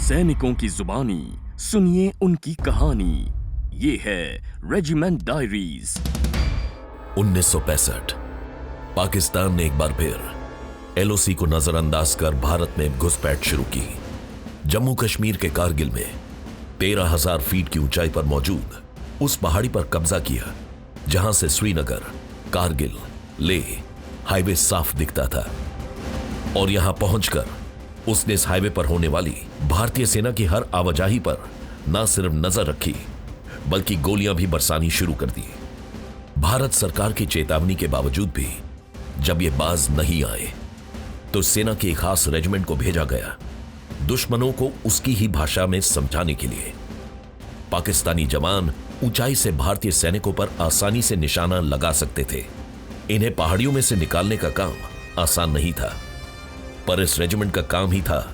सैनिकों की जुबानी सुनिए उनकी कहानी। ये है रेजिमेंट डायरीज। 1965 पाकिस्तान ने एक बार फिर एलओसी को नजरअंदाज कर भारत में घुसपैठ शुरू की। जम्मू कश्मीर के कारगिल में 13,000 फीट की ऊंचाई पर मौजूद उस पहाड़ी पर कब्जा किया जहां से श्रीनगर, कारगिल, लेह हाईवे साफ दिखता था। और यहां पहुंचकर उसने इस हाईवे पर होने वाली भारतीय सेना की हर आवाजाही पर न सिर्फ नजर रखी बल्कि गोलियां भी बरसानी शुरू कर दी। भारत सरकार की चेतावनी के बावजूद भी जब ये बाज नहीं आए तो सेना की एक खास रेजिमेंट को भेजा गया दुश्मनों को उसकी ही भाषा में समझाने के लिए। पाकिस्तानी जवान ऊंचाई से भारतीय सैनिकों पर आसानी से निशाना लगा सकते थे। इन्हें पहाड़ियों में से निकालने का काम आसान नहीं था, पर इस रेजिमेंट का काम ही था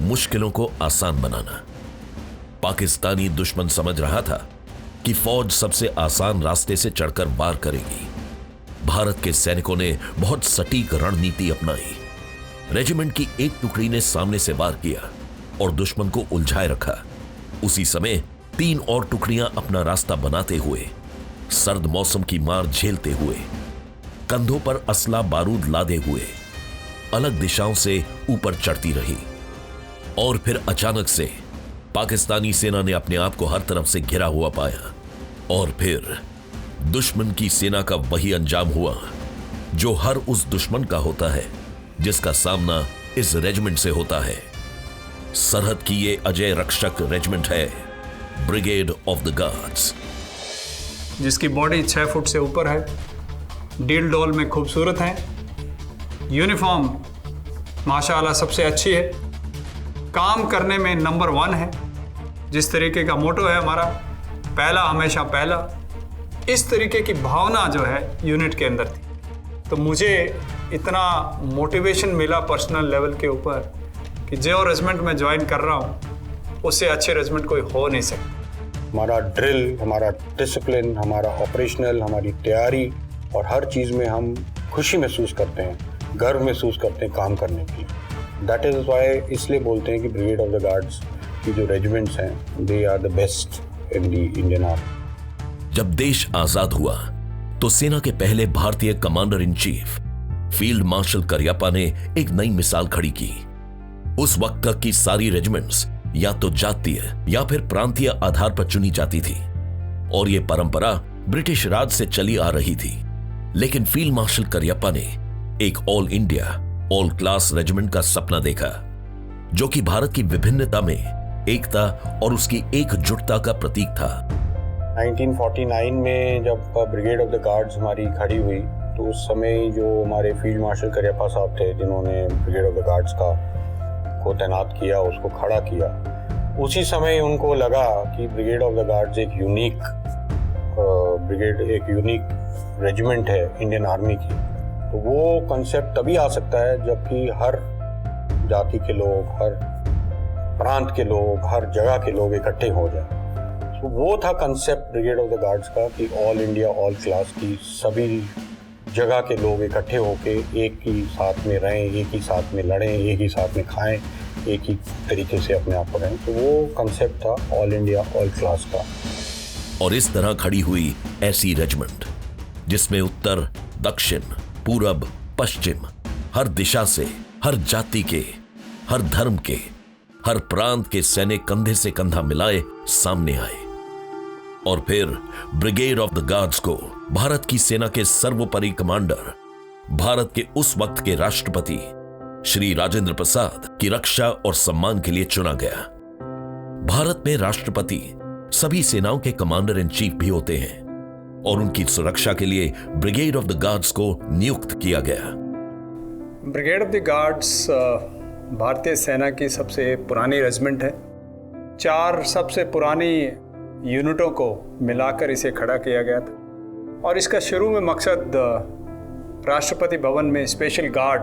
मुश्किलों को आसान बनाना। पाकिस्तानी दुश्मन समझ रहा था कि फौज सबसे आसान रास्ते से चढ़कर वार करेगी। भारत के सैनिकों ने बहुत सटीक रणनीति अपनाई। रेजिमेंट की एक टुकड़ी ने सामने से वार किया और दुश्मन को उलझाए रखा। उसी समय 3 और टुकड़ियां अपना रास्ता बनाते हुए, सर्द मौसम की मार झेलते हुए, कंधों पर असला बारूद लादे हुए अलग दिशाओं से ऊपर चढ़ती रही। और फिर अचानक से पाकिस्तानी सेना ने अपने आप को हर तरफ से घिरा हुआ पाया। और फिर दुश्मन की सेना का वही अंजाम हुआ जो हर उस दुश्मन का होता है जिसका सामना इस रेजिमेंट से होता है। सरहद की ये अजय रक्षक रेजिमेंट है ब्रिगेड ऑफ द गार्ड्स, जिसकी बॉडी 6 फुट से ऊपर है, डील डॉल में खूबसूरत है, यूनिफॉर्म माशाल्लाह सबसे अच्छी है, काम करने में नंबर 1 है। जिस तरीके का मोटो है हमारा, पहला हमेशा पहला, इस तरीके की भावना जो है यूनिट के अंदर थी। तो मुझे इतना मोटिवेशन मिला पर्सनल लेवल के ऊपर कि जो रेजिमेंट में ज्वाइन कर रहा हूँ उससे अच्छे रेजिमेंट कोई हो नहीं सकता। हमारा ड्रिल, हमारा डिसिप्लिन, हमारा ऑपरेशनल, हमारी तैयारी और हर चीज़ में हम खुशी महसूस करते हैं, गर्व महसूस करते हैं काम करने के लिए। दैट इज़ वाई इसलिए बोलते हैं कि ब्रिगेड ऑफ द गार्ड्स की जो रेजिमेंट्स हैं they are the best in the Indian army. जब देश आजाद हुआ तो सेना के पहले भारतीय commander in chief field marshal Cariappa ने एक नई मिसाल खड़ी की। उस वक्त तक की सारी रेजिमेंट्स या तो जातीय या फिर प्रांतीय आधार पर चुनी जाती थी और यह परंपरा ब्रिटिश राज से चली आ रही थी। लेकिन फील्ड मार्शल करियप्पा ने एक all India all class regiment का सपना देखा जो कि भारत की विभिन्नता में एकता और उसकी एकजुटता का प्रतीक था। 1949 में जब ब्रिगेड ऑफ द गार्ड्स हमारी खड़ी हुई तो उस समय जो हमारे फील्ड मार्शल करियप्पा साहब थे जिन्होंने ब्रिगेड ऑफ द गार्ड्स को तैनात किया, उसको खड़ा किया, उसी समय उनको लगा कि ब्रिगेड ऑफ द गार्ड्स एक यूनिक ब्रिगेड, एक यूनिक रेजिमेंट है इंडियन आर्मी की। तो वो कंसेप्ट तभी आ सकता है जबकि हर जाति के लोग, हर प्रांत के लोग, हर जगह के लोग इकट्ठे हो जाए। तो वो था concept brigade of the guards का कि ऑल इंडिया ऑल क्लास की सभी जगह के लोग इकट्ठे होके एक ही साथ में रहें, एक ही साथ में लड़ें, एक ही साथ में खाएं, एक ही तरीके से अपने आप को रहें। तो वो कंसेप्ट था ऑल इंडिया ऑल क्लास का। और इस तरह खड़ी हुई ऐसी रेजिमेंट जिसमें उत्तर, दक्षिण, पूरब, पश्चिम, हर दिशा से, हर जाति के, हर धर्म के, हर प्रांत के सैनिक कंधे से कंधा मिलाए सामने आए। और फिर ब्रिगेड ऑफ द गार्ड्स को भारत की सेना के सर्वोपरि कमांडर, भारत के उस वक्त के राष्ट्रपति श्री राजेंद्र प्रसाद की रक्षा और सम्मान के लिए चुना गया। भारत में राष्ट्रपति सभी सेनाओं के कमांडर इन चीफ भी होते हैं और उनकी सुरक्षा के लिए ब्रिगेड ऑफ द गार्ड्स को नियुक्त किया गया। ब्रिगेड ऑफ द गार्ड्स भारतीय सेना की सबसे पुरानी रेजिमेंट है। 4 सबसे पुरानी यूनिटों को मिलाकर इसे खड़ा किया गया था और इसका शुरू में मकसद राष्ट्रपति भवन में स्पेशल गार्ड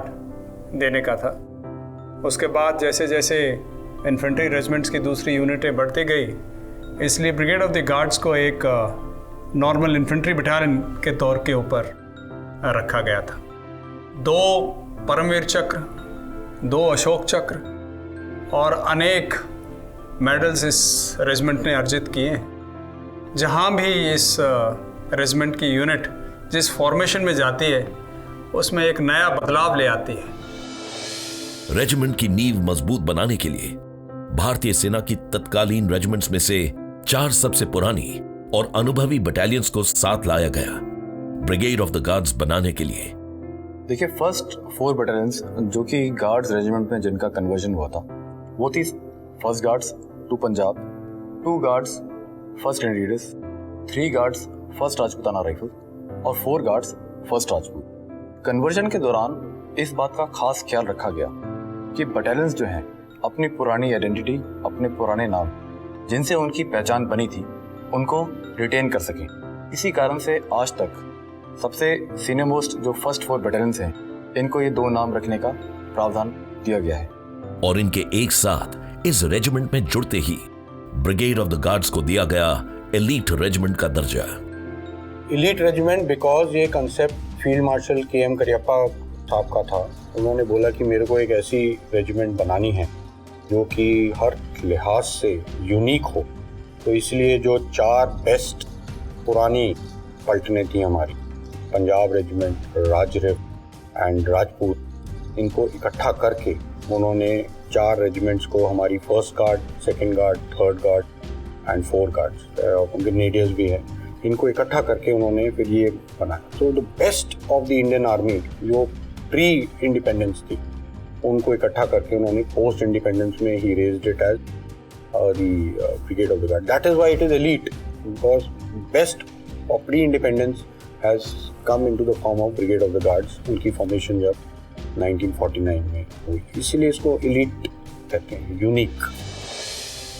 देने का था। उसके बाद जैसे जैसे इन्फेंट्री रेजिमेंट्स की दूसरी यूनिटें बढ़ती गई, इसलिए ब्रिगेड ऑफ द गार्ड्स को एक नॉर्मल इन्फेंट्री बटालियन के तौर के ऊपर रखा गया था। 2 परमवीर चक्र, 2 अशोक चक्र और अनेक मेडल्स इस रेजिमेंट ने अर्जित किए हैं। जहाँ भी इस रेजिमेंट की यूनिट जिस फॉर्मेशन में जाती है उसमें एक नया बदलाव ले आती है। रेजिमेंट की नींव मजबूत बनाने के लिए भारतीय सेना की तत्कालीन रेजिमेंट्स में से 4 सबसे पुरानी और अनुभवी बटालियंस को साथ लाया गया ब्रिगेड ऑफ द गार्ड्स बनाने के लिए। देखिए, फर्स्ट 4 बटालियंस जो कि गार्ड्स रेजिमेंट में जिनका कन्वर्जन हुआ था वो थी first guards 2 Punjab, 2 guards first इंडीडस, 3 गार्ड्स फर्स्ट राजपूताना राइफल और 4 गार्ड्स फर्स्ट राजपूत। कन्वर्जन के दौरान इस बात का खास ख्याल रखा गया कि बटालियंस जो हैं अपनी पुरानी आइडेंटिटी, अपने पुराने नाम जिनसे उनकी पहचान बनी थी उनको रिटेन कर सकें। इसी कारण से आज तक सबसे सीनियर मोस्ट जो फर्स्ट 4 बटालियंस हैं इनको ये 2 नाम रखने का प्रावधान दिया गया है। और इनके एक साथ इस रेजिमेंट में जुड़ते ही ब्रिगेड ऑफ द गार्ड्स को दिया गया एलीट रेजिमेंट का दर्जा। एलीट रेजिमेंट बिकॉज ये कंसेप्ट फील्ड मार्शल के करियप्पा साहब का था। उन्होंने बोला कि मेरे को एक ऐसी रेजिमेंट बनानी है जो कि हर लिहाज से यूनिक हो, तो इसलिए जो 4 बेस्ट पुरानी पलटनें थी हमारी, पंजाब रेजिमेंट, राजरिफ एंड राजपूत, इनको इकट्ठा करके उन्होंने 4 रेजिमेंट्स को, हमारी first guard, second guard, third guard and 4 guards, grenadiers भी हैं, इनको इकट्ठा करके उन्होंने फिर ये बनाया। तो the best of the Indian army जो प्री इंडिपेंडेंस थी उनको इकट्ठा करके उन्होंने पोस्ट इंडिपेंडेंस में ही raised it as the brigade of the guard. That is why it is elite, because best of pre independence has come into the form of brigade of the guards. उनकी formation जब 1949 में हुई, इसीलिए इसको elite कहते हैं, unique.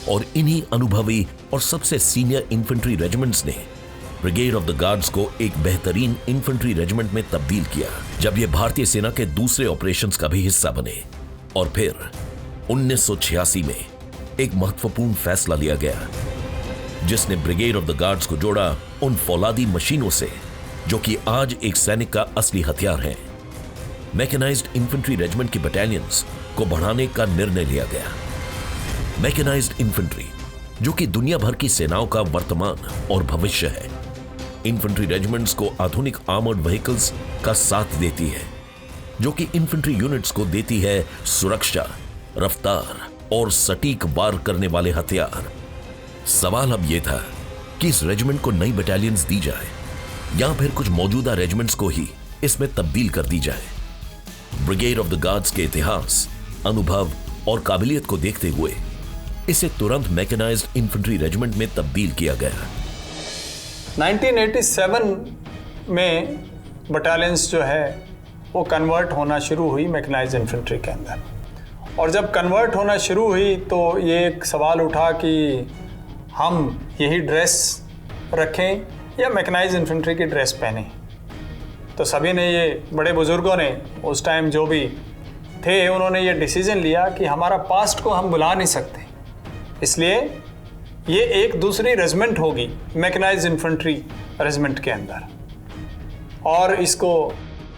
और इन्हीं अनुभवी और सबसे सीनियर इन्फेंट्री रेजिमेंट्स ने ब्रिगेड ऑफ द गार्ड्स को एक बेहतरीन इन्फेंट्री रेजिमेंट में तब्दील किया जब ये भारतीय सेना के दूसरे ऑपरेशंस का भी हिस्सा बने। और फिर 1986 में एक महत्वपूर्ण फैसला लिया गया जिसने ब्रिगेड ऑफ द गार्ड्स को जोड़ा उन फौलादी मशीनों से जो कि आज एक सैनिक का असली हथियार है। मैकेनाइज्ड इन्फेंट्री रेजिमेंट की बटालियंस को बढ़ाने का निर्णय लिया गया। मैकेनाइज्ड इन्फेंट्री जो कि दुनिया भर की सेनाओं का वर्तमान और भविष्य है, इन्फेंट्री रेजिमेंट्स को आधुनिक आर्मर्ड व्हीकल्स का साथ देती है जो कि इन्फेंट्री यूनिट्स को देती है सुरक्षा, रफ्तार और सटीक वार करने वाले हथियार। सवाल अब यह था कि इस रेजिमेंट को नई बटालियंस दी जाए या फिर कुछ मौजूदा रेजिमेंट्स को ही इसमें तब्दील कर दी जाए। ब्रिगेड ऑफ द गार्ड्स के इतिहास, अनुभव और काबिलियत को देखते हुए इसे तुरंत मैकेनाइज्ड इन्फेंट्री रेजिमेंट में तब्दील किया गया। 1987 में बटालियंस जो है वो कन्वर्ट होना शुरू हुई मैकेनाइज्ड इन्फेंट्री के अंदर। और जब कन्वर्ट होना शुरू हुई तो ये एक सवाल उठा कि हम यही ड्रेस रखें या मैकेनाइज्ड इन्फेंट्री की ड्रेस पहने। तो सभी ने, ये बड़े बुजुर्गों ने उस टाइम जो भी थे, उन्होंने ये डिसीजन लिया कि हमारा पास्ट को हम भुला नहीं सकते, इसलिए ये एक दूसरी रेजिमेंट होगी मैकेनाइज्ड इन्फेंट्री रेजिमेंट के अंदर। और इसको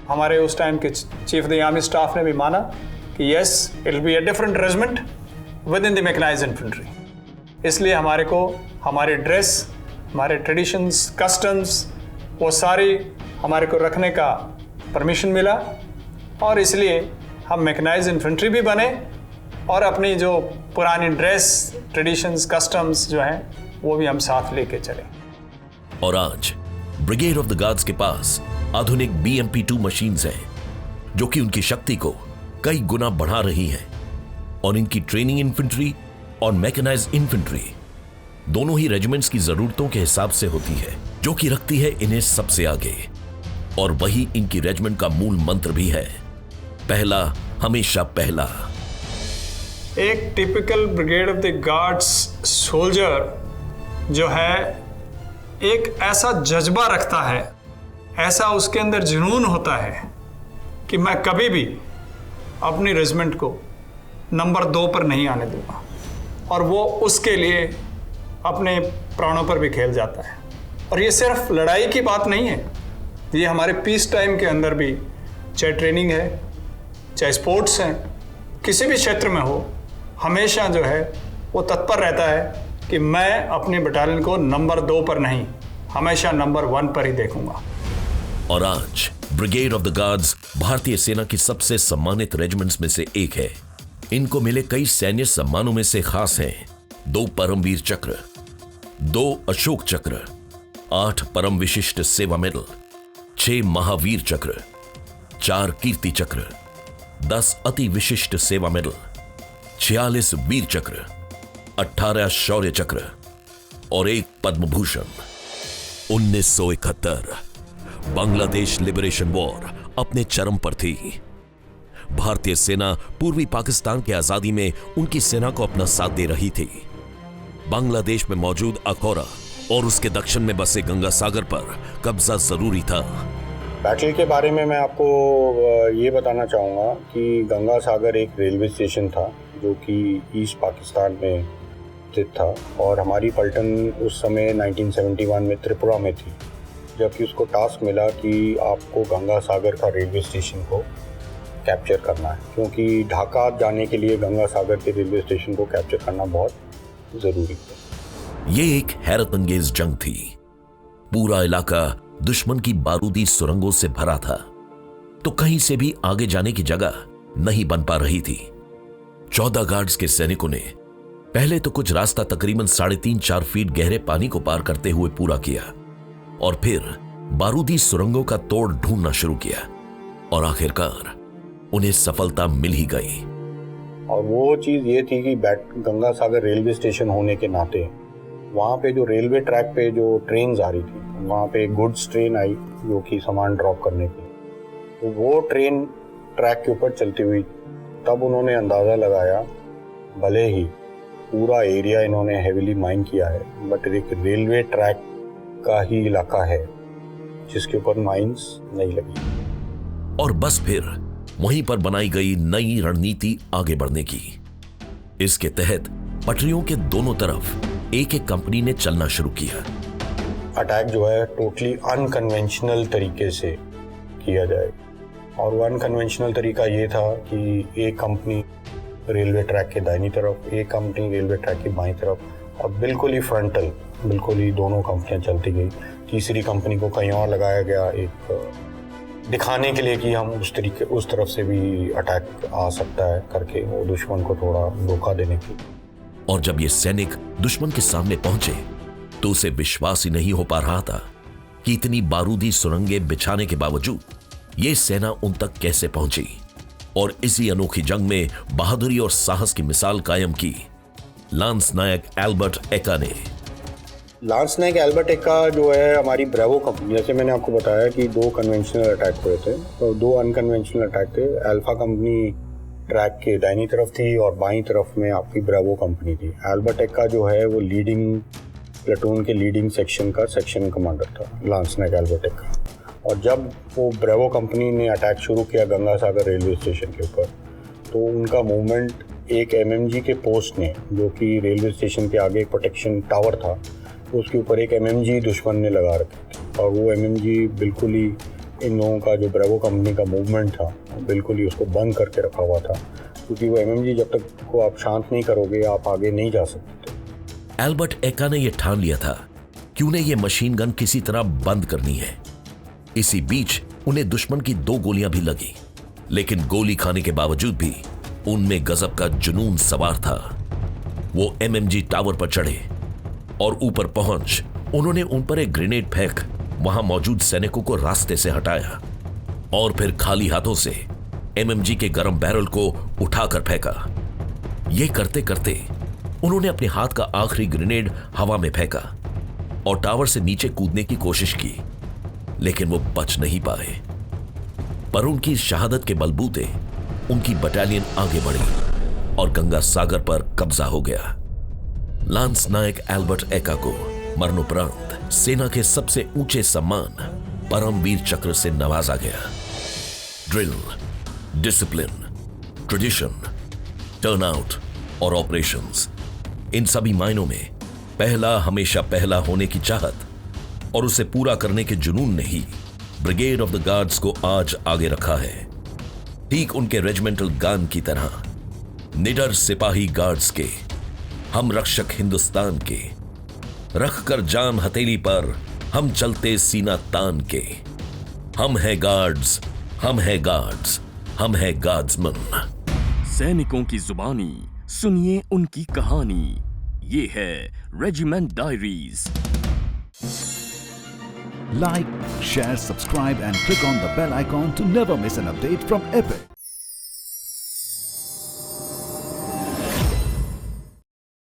हमारे उस टाइम के chief of the army staff ने भी माना कि yes, it will be a different regiment within the mechanised infantry. इसलिए हमारे को हमारे ड्रेस, हमारे ट्रेडिशंस, कस्टम्स, वो सारी हमारे को रखने का परमिशन मिला और इसलिए हम मैकेनाइज्ड इन्फेंट्री भी बने और अपनी जो पुरानी ड्रेस, ट्रेडिशंस, कस्टम्स जो हैं वो भी हम साथ लेके चले। और आज ब्रिगेड ऑफ द गार्ड्स के पास आधुनिक BMP-2 मशीन्स हैं जो कि उनकी शक्ति को कई गुना बढ़ा रही हैं। और इनकी ट्रेनिंग इन्फेंट्री और मैकेनाइज्ड इन्फेंट्री दोनों ही रेजिमेंट्स की जरूरतों के हिसाब से होती है, जो कि रखती है इन्हें सबसे आगे। और वही इनकी रेजिमेंट का मूल मंत्र भी है, पहला हमेशा पहला। एक typical brigade of the guards soldier जो है एक ऐसा जज्बा रखता है, ऐसा उसके अंदर जुनून होता है कि मैं कभी भी अपनी रेजिमेंट को नंबर 2 पर नहीं आने दूंगा। और वो उसके लिए अपने प्राणों पर भी खेल जाता है। और ये सिर्फ लड़ाई की बात नहीं है, ये हमारे पीस टाइम के अंदर भी, चाहे ट्रेनिंग है, चाहे स्पोर्ट्स हैं, किसी भी क्षेत्र में हो, हमेशा जो है वो तत्पर रहता है कि मैं अपनी बटालियन को नंबर 2 पर नहीं, हमेशा नंबर 1 पर ही देखूंगा। और आज ब्रिगेड ऑफ द गार्ड्स भारतीय सेना की सबसे सम्मानित रेजिमेंट्स में से एक है। इनको मिले कई सैन्य सम्मानों में से खास हैं 2 परमवीर चक्र, 2 अशोक चक्र, 8 परम विशिष्ट सेवा मेडल, 6 महावीर चक्र, 4 कीर्ति चक्र, 10 अति विशिष्ट सेवा मेडल, 46 वीर चक्र, 18 शौर्य चक्र और 1 पद्म भूषण। 1971 बांग्लादेश लिबरेशन वॉर अपने चरम पर थी। भारतीय सेना पूर्वी पाकिस्तान की आजादी में उनकी सेना को अपना साथ दे रही थी। बांग्लादेश में मौजूद अखौरा और उसके दक्षिण में बसे गंगा सागर पर कब्जा जरूरी था। बैटल के बारे में मैं आपको ये बताना चाहूँगा कि गंगा सागर एक रेलवे स्टेशन था जो कि ईस्ट पाकिस्तान में स्थित था और हमारी पलटन उस समय 1971 में त्रिपुरा में थी, जबकि उसको टास्क मिला कि आपको गंगा सागर का रेलवे स्टेशन को कैप्चर करना है, क्योंकि ढाका जाने के लिए गंगा सागर के रेलवे स्टेशन को कैप्चर करना बहुत ज़रूरी है। ये एक हैरत अंगेज जंग थी। पूरा इलाका दुश्मन की बारूदी सुरंगों से भरा था, तो कहीं से भी आगे जाने की जगह नहीं बन पा रही थी। 14 गार्ड्स के सैनिकों ने पहले तो कुछ रास्ता तकरीबन 3.5-4 फीट गहरे पानी को पार करते हुए पूरा किया और फिर बारूदी सुरंगों का तोड़ ढूंढना शुरू किया और आखिरकार उन्हें सफलता मिल ही गई। और वो चीज़ ये थी कि गंगा सागर रेलवे स्टेशन होने के नाते वहाँ पे जो रेलवे ट्रैक पे जो ट्रेन आ रही थी, वहाँ पे गुड्स ट्रेन आई जो कि सामान ड्रॉप करने की, तो वो ट्रेन ट्रैक के ऊपर चलती हुई, तब उन्होंने अंदाज़ा लगाया, भले ही पूरा एरिया इन्होंने हेविली माइन किया है, बट एक रेलवे ट्रैक का ही इलाका है जिसके ऊपर माइंस नहीं लगी। और बस फिर वहीं पर बनाई गई नई रणनीति आगे बढ़ने की। इसके तहत पटरियों के दोनों तरफ एक एक कंपनी ने चलना शुरू किया। अटैक जो है टोटली अनकन्वेंशनल तरीके से किया जाए, और वो अनकन्वेंशनल तरीका ये था कि एक कंपनी रेलवे ट्रैक के दाहिनी तरफ, एक कंपनी रेलवे ट्रैक की बाईं तरफ, और बिल्कुल ही फ्रंटल, बिल्कुल ही दोनों कंपनियां चलती गई। तीसरी कंपनी को कहीं और लगाया गया, एक दिखाने के लिए कि हम उस तरफ से भी अटैक आ सकता है करके, वो दुश्मन को थोड़ा धोखा देने की। और जब ये सैनिक दुश्मन के सामने पहुंचे तो उसे विश्वास ही नहीं हो पा रहा था कि इतनी बारूदी सुरंगें बिछाने के बावजूद ये सेना उन तक कैसे पहुंची। और इसी अनोखी जंग में बहादुरी और साहस की मिसाल कायम की लांस नायक एल्बर्ट एक्का ने। लांस नायक एल्बर्ट एक्का जो है हमारी ब्रेवो कंपनी, जैसे मैंने आपको बताया कि 2 कन्वेंशनल अटैक हुए थे, तो 2 अनकन्वेंशनल अटैक थे। अल्फा कंपनी ट्रैक के दाहिनी तरफ थी और बाईं तरफ में आपकी ब्रेवो कंपनी थी। एल्बर्ट एक्का जो है वो लीडिंग प्लेटून के लीडिंग सेक्शन का सेक्शन कमांडर था, लांस नायक एल्बर्ट एक्का। और जब वो ब्रेवो कंपनी ने अटैक शुरू किया गंगा सागर रेलवे स्टेशन के ऊपर, तो उनका मूवमेंट एक एमएमजी के पोस्ट ने, जो कि रेलवे स्टेशन के आगे एक प्रोटेक्शन टावर था, उसके ऊपर एक एमएमजी दुश्मन ने लगा रखी थी। और वो एमएमजी बिल्कुल ही इन लोगों का जो ब्रेवो कंपनी का मूवमेंट था बिल्कुल ही उसको बंद करके रखा हुआ था, क्योंकि वो एमएमजी जब तक को आप शांत नहीं करोगे आप आगे नहीं जा सकते। एल्बर्ट एक्का ने यह ठान लिया था कि उन्हें यह मशीन गन किसी तरह बंद करनी है। इसी बीच उन्हें दुश्मन की 2 गोलियां भी लगी, लेकिन गोली खाने के बावजूद भी उनमें गजब का जुनून सवार था। वो एमएमजी टावर पर चढ़े और ऊपर पहुंच उन्होंने उन पर एक ग्रेनेड फेंक वहां मौजूद सैनिकों को रास्ते से हटाया और फिर खाली हाथों से एमएमजी के गरम बैरल को उठाकर फेंका। ये करते करते उन्होंने अपने हाथ का आखिरी ग्रेनेड हवा में फेंका और टावर से नीचे कूदने की कोशिश की, लेकिन वो बच नहीं पाए। पर उनकी शहादत के बलबूते उनकी बटालियन आगे बढ़ी और गंगा सागर पर कब्जा हो गया। लांस नायक एल्बर्ट एक्का को मरणोपरांत सेना के सबसे ऊंचे सम्मान परमवीर चक्र से नवाजा गया। ड्रिल, डिसिप्लिन, ट्रेडिशन, टर्नआउट और ऑपरेशंस, इन सभी मायनों में पहला हमेशा पहला होने की चाहत और उसे पूरा करने के जुनून ने ही ब्रिगेड ऑफ द गार्ड्स को आज आगे रखा है। ठीक उनके रेजिमेंटल गान की तरह निडर सिपाही गार्ड्स के हम रक्षक हिंदुस्तान के, रख कर जान हथेली पर हम चलते सीना तान के। हम है गार्ड्स, हम है गार्ड्स, हम है गार्ड्समैन। सैनिकों की जुबानी सुनिए उनकी कहानी। ये है regiment diaries. Like, share, subscribe and click on the bell icon to never miss an update from Epic.